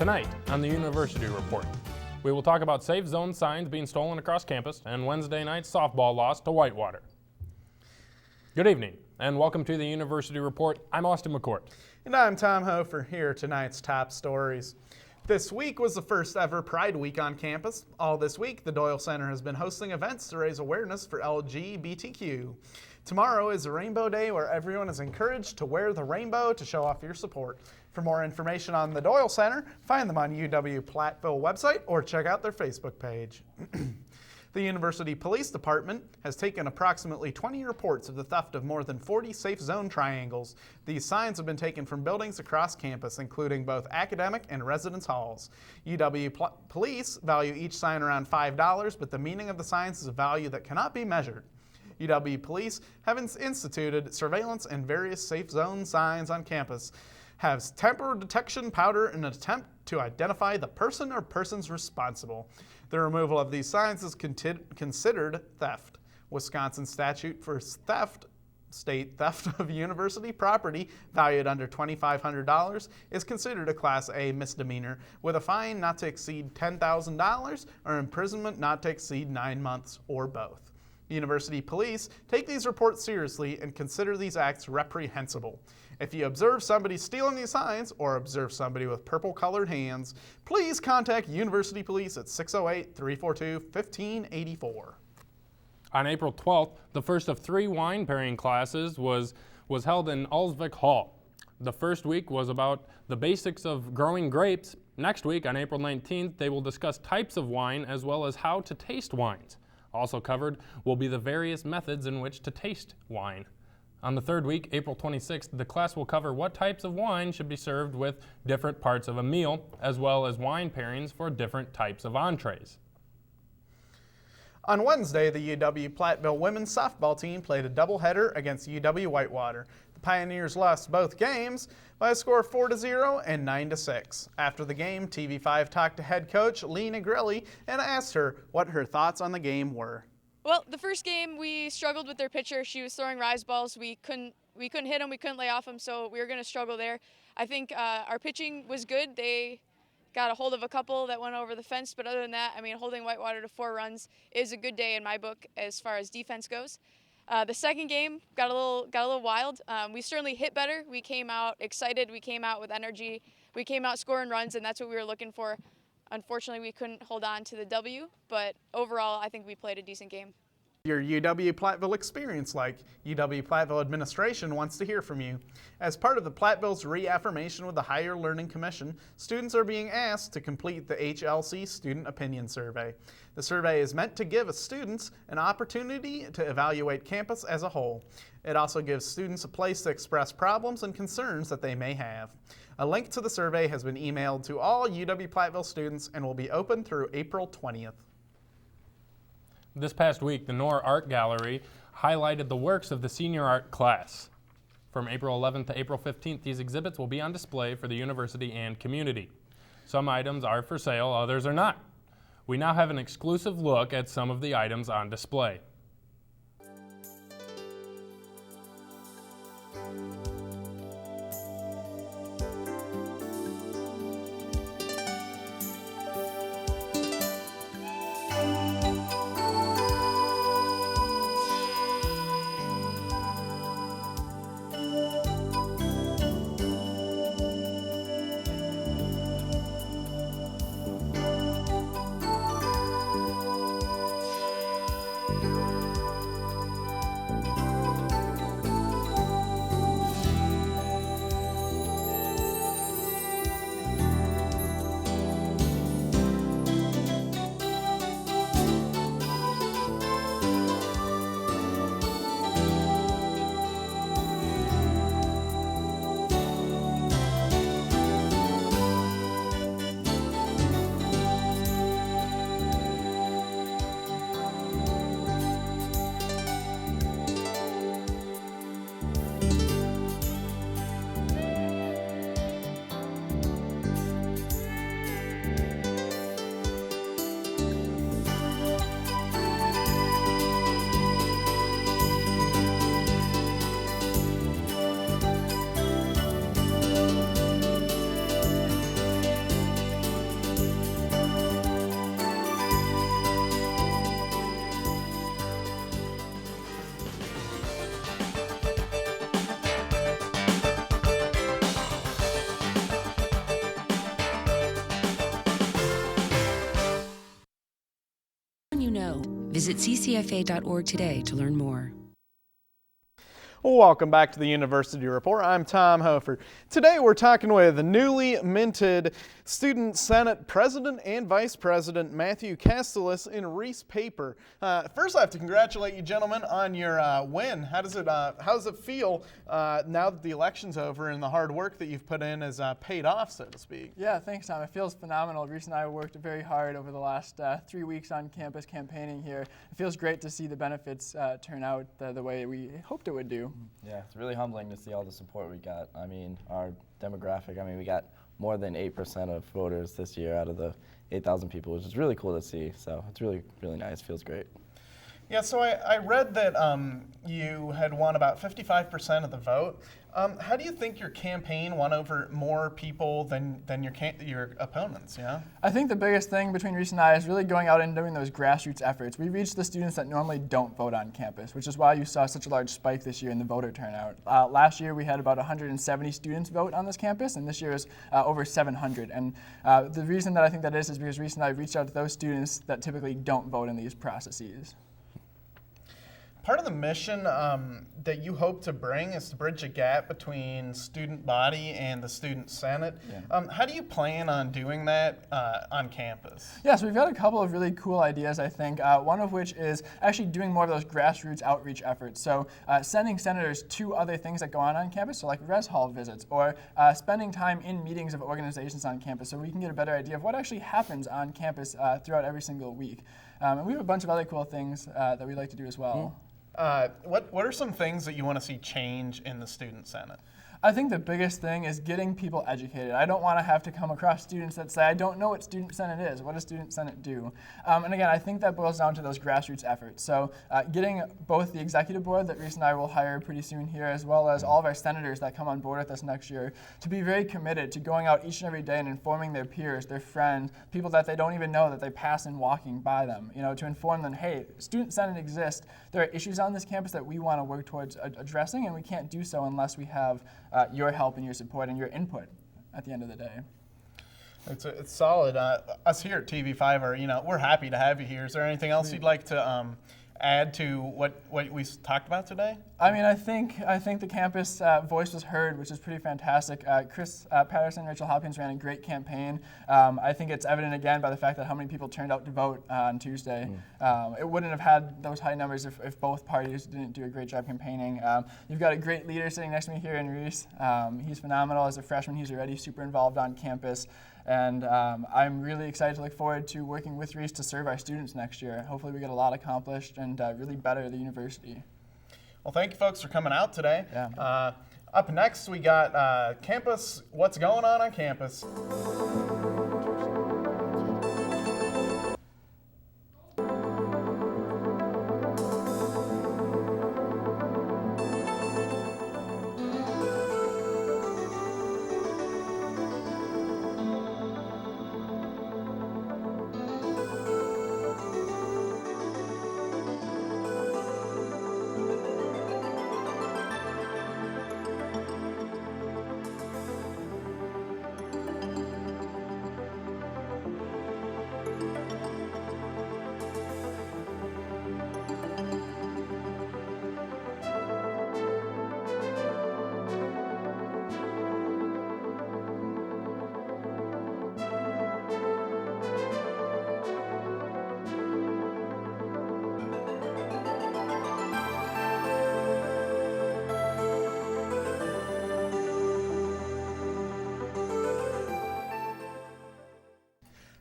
Tonight on the University Report, we will talk about safe zone signs being stolen across campus and Wednesday night's softball loss to Whitewater. Good evening and welcome to the University Report. I'm Austin McCourt. And I'm Tom Hofer. Here are tonight's top stories. This week was the first ever Pride Week on campus. All this week, the Doyle Center has been hosting events to raise awareness for LGBTQ. Tomorrow is a Rainbow Day where everyone is encouraged to wear the rainbow to show off your support. For more information on the Doyle Center, find them on UW-Platteville website or check out their Facebook page. The University Police Department has taken approximately 20 reports of the theft of more than 40 safe zone triangles. These signs have been taken from buildings across campus, including both academic and residence halls. UW Police value each sign around $5, but the meaning of the signs is a value that cannot be measured. UW Police have instituted surveillance and various safe zone signs on campus, has tamper detection powder in an attempt to identify the person or persons responsible. The removal of these signs is considered theft. Wisconsin statute for state theft of university property valued under $2,500 is considered a Class A misdemeanor with a fine not to exceed $10,000 or imprisonment not to exceed 9 months or both. University police take these reports seriously and consider these acts reprehensible. If you observe somebody stealing these signs or observe somebody with purple-colored hands, please contact University Police at 608-342-1584. On April 12th, the first of 3 wine pairing classes was held in Alsvik Hall. The first week was about the basics of growing grapes. Next week, on April 19th, they will discuss types of wine as well as how to taste wines. Also covered will be the various methods in which to taste wine. On the third week, April 26th, the class will cover what types of wine should be served with different parts of a meal, as well as wine pairings for different types of entrees. On Wednesday, the UW-Platteville women's softball team played a doubleheader against UW-Whitewater. The Pioneers lost both games by a score of 4-0 and 9-6. After the game, TV5 talked to head coach Lee Negrilli and asked her what her thoughts on the game were. Well, the first game we struggled with their pitcher. She was throwing rise balls. We couldn't hit them. We couldn't lay off them, so we were going to struggle there. I think our pitching was good. They got a hold of a couple that went over the fence, but other than that, I mean, holding Whitewater to 4 runs is a good day in my book as far as defense goes. The second game got a little wild. We certainly hit better. We came out excited. We came out with energy. We came out scoring runs, and that's what we were looking for. Unfortunately, we couldn't hold on to the W, but overall, I think we played a decent game. Your UW-Platteville experience like? UW-Platteville administration wants to hear from you. As part of the Platteville's reaffirmation with the Higher Learning Commission, students are being asked to complete the HLC Student Opinion Survey. The survey is meant to give students an opportunity to evaluate campus as a whole. It also gives students a place to express problems and concerns that they may have. A link to the survey has been emailed to all UW-Platteville students and will be open through April 20th. This past week, the Knorr Art Gallery highlighted the works of the senior art class. From April 11th to April 15th, these exhibits will be on display for the university and community. Some items are for sale, others are not. We now have an exclusive look at some of the items on display. Visit ccfa.org today to learn more. Welcome back to the University Report. I'm Tom Hofer. Today we're talking with the newly minted Student Senate President and Vice President Matthew Castellis and Reese Paper. First, I have to congratulate you gentlemen on your win. How does it feel now that the election's over and the hard work that you've put in has paid off, so to speak? Yeah, thanks, Tom. It feels phenomenal. Reese and I worked very hard over the last 3 weeks on campus campaigning here. It feels great to see the benefits turn out the way we hoped it would do. Yeah, it's really humbling to see all the support we got. I mean, our demographic, we got more than 8% of voters this year out of the 8,000 people, which is really cool to see. So it's really, really nice. Feels great. Yeah, so I read that you had won about 55% of the vote. How do you think your campaign won over more people than your opponents? Yeah. I think the biggest thing between Reese and I is really going out and doing those grassroots efforts. We reached the students that normally don't vote on campus, which is why you saw such a large spike this year in the voter turnout. Last year we had about 170 students vote on this campus, and this year is over 700. And the reason that I think that is because Reese and I reached out to those students that typically don't vote in these processes. Part of the mission that you hope to bring is to bridge a gap between student body and the student senate. Yeah. How do you plan on doing that on campus? Yeah, so we've got a couple of really cool ideas, I think. One of which is actually doing more of those grassroots outreach efforts. So sending senators to other things that go on campus, so like res hall visits, or spending time in meetings of organizations on campus so we can get a better idea of what actually happens on campus throughout every single week. And we have a bunch of other cool things that we'd like to do as well. What are some things that you want to see change in the Student Senate? I think the biggest thing is getting people educated. I don't want to have to come across students that say, I don't know what Student Senate is. What does Student Senate do? And again, I think that boils down to those grassroots efforts. So getting both the executive board that Reese and I will hire pretty soon here, as well as all of our senators that come on board with us next year, to be very committed to going out each and every day and informing their peers, their friends, people that they don't even know that they pass in walking by them, to inform them, hey, Student Senate exists. There are issues on this campus that we want to work towards addressing, and we can't do so unless we have your help and your support and your input at the end of the day. It's solid. Us here at TV5 are, we're happy to have you here. Is there anything else you'd like to add to what we talked about today? I think the campus voice was heard, which is pretty fantastic. Chris Patterson, Rachel Hopkins ran a great campaign. I think it's evident again by the fact that how many people turned out to vote on Tuesday. It wouldn't have had those high numbers if both parties didn't do a great job campaigning. You've got a great leader sitting next to me here in Reese. He's phenomenal. As a freshman, he's already super involved on campus. And I'm really excited to look forward to working with Reese to serve our students next year. Hopefully we get a lot accomplished and really better the university. Well, thank you folks for coming out today. Yeah. Up next, we got campus, what's going on campus.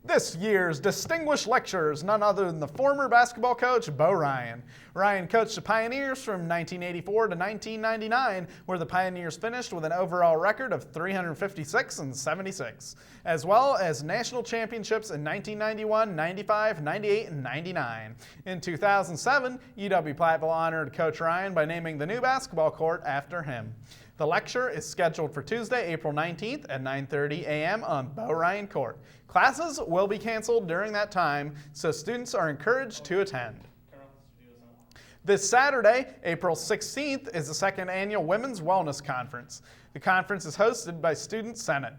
This year's distinguished lecturers, none other than the former basketball coach, Bo Ryan. Ryan coached the Pioneers from 1984 to 1999, where the Pioneers finished with an overall record of 356-76, as well as national championships in 1991, 95, 98, and 99. In 2007, UW-Platteville honored Coach Ryan by naming the new basketball court after him. The lecture is scheduled for Tuesday, April 19th at 9:30 a.m. on Bo Ryan Court. Classes will be canceled during that time, so students are encouraged to attend. This Saturday, April 16th, is the second annual Women's Wellness Conference. The conference is hosted by Student Senate.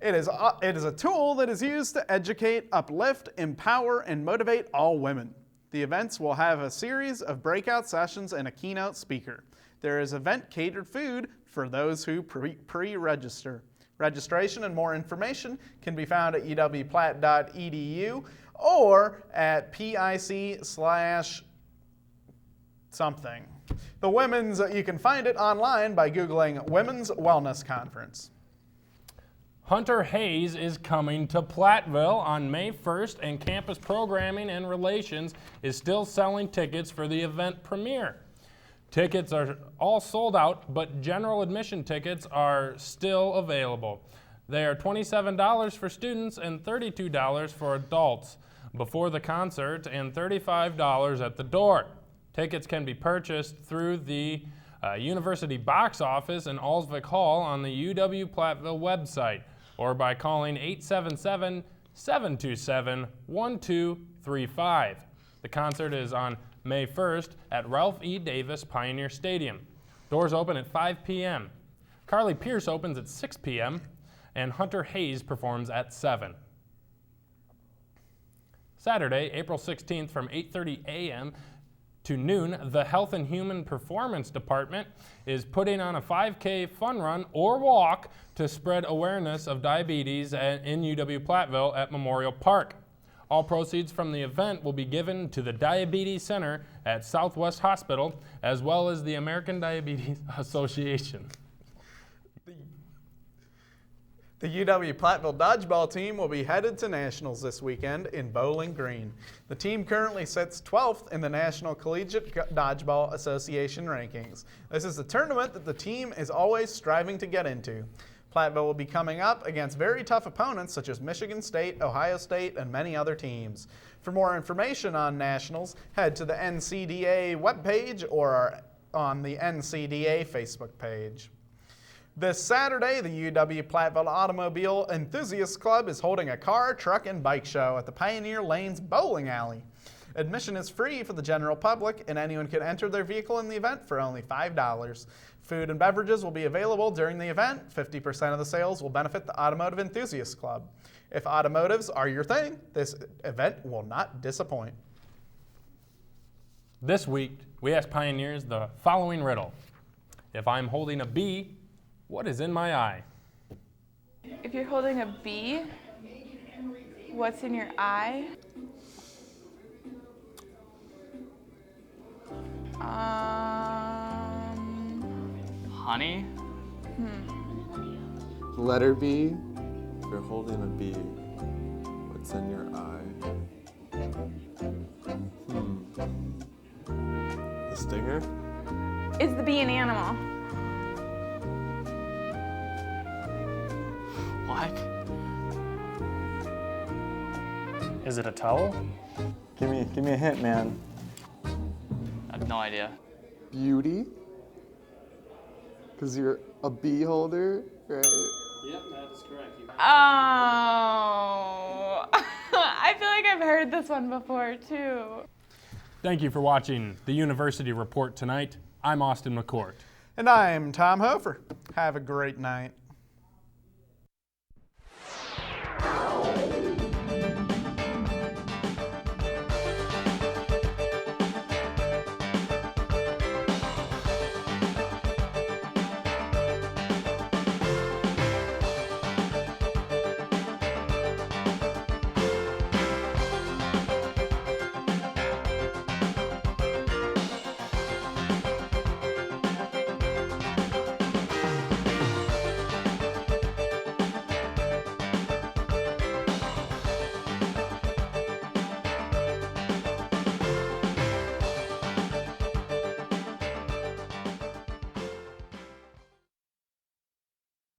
It is a tool that is used to educate, uplift, empower, and motivate all women. The events will have a series of breakout sessions and a keynote speaker. There is event-catered food for those who pre-register. Registration and more information can be found at uwplatt.edu or at pic/something. The women's, you can find it online by Googling Women's Wellness Conference. Hunter Hayes is coming to Platteville on May 1st, and Campus Programming and Relations is still selling tickets for the event premiere. Tickets are all sold out, but general admission tickets are still available. They are $27 for students and $32 for adults before the concert and $35 at the door. Tickets can be purchased through the University box office in Alsvik Hall on the UW-Platteville website or by calling 877-727-1235. The concert is on May 1st at Ralph E. Davis Pioneer Stadium. Doors open at 5 p.m. Carly Pierce opens at 6 p.m. and Hunter Hayes performs at 7. Saturday, April 16th from 8:30 a.m. to noon, the Health and Human Performance Department is putting on a 5K fun run or walk to spread awareness of diabetes in UW-Platteville at Memorial Park. All proceeds from the event will be given to the Diabetes Center at Southwest Hospital, as well as the American Diabetes Association. The UW-Platteville dodgeball team will be headed to nationals this weekend in Bowling Green. The team currently sits 12th in the National Collegiate Dodgeball Association rankings. This is the tournament that the team is always striving to get into. Platteville will be coming up against very tough opponents such as Michigan State, Ohio State, and many other teams. For more information on nationals, head to the NCDA webpage or on the NCDA Facebook page. This Saturday, the UW-Platteville Automobile Enthusiasts Club is holding a car, truck, and bike show at the Pioneer Lanes Bowling Alley. Admission is free for the general public, and anyone can enter their vehicle in the event for only $5. Food and beverages will be available during the event. 50% of the sales will benefit the Automotive Enthusiasts Club. If automotives are your thing, this event will not disappoint. This week, we asked pioneers the following riddle. If I'm holding a bee, what is in my eye? If you're holding a bee, what's in your eye? Honey? Letter B. If you're holding a bee, what's in your eye? The stinger? Is the bee an animal? What? Is it a towel? Give me a hint, man. I have no idea. Beauty? Because you're a bee holder, right? Yep, that is correct. Oh, I feel like I've heard this one before too. Thank you for watching the University Report tonight. I'm Austin McCourt. And I'm Tom Hofer. Have a great night.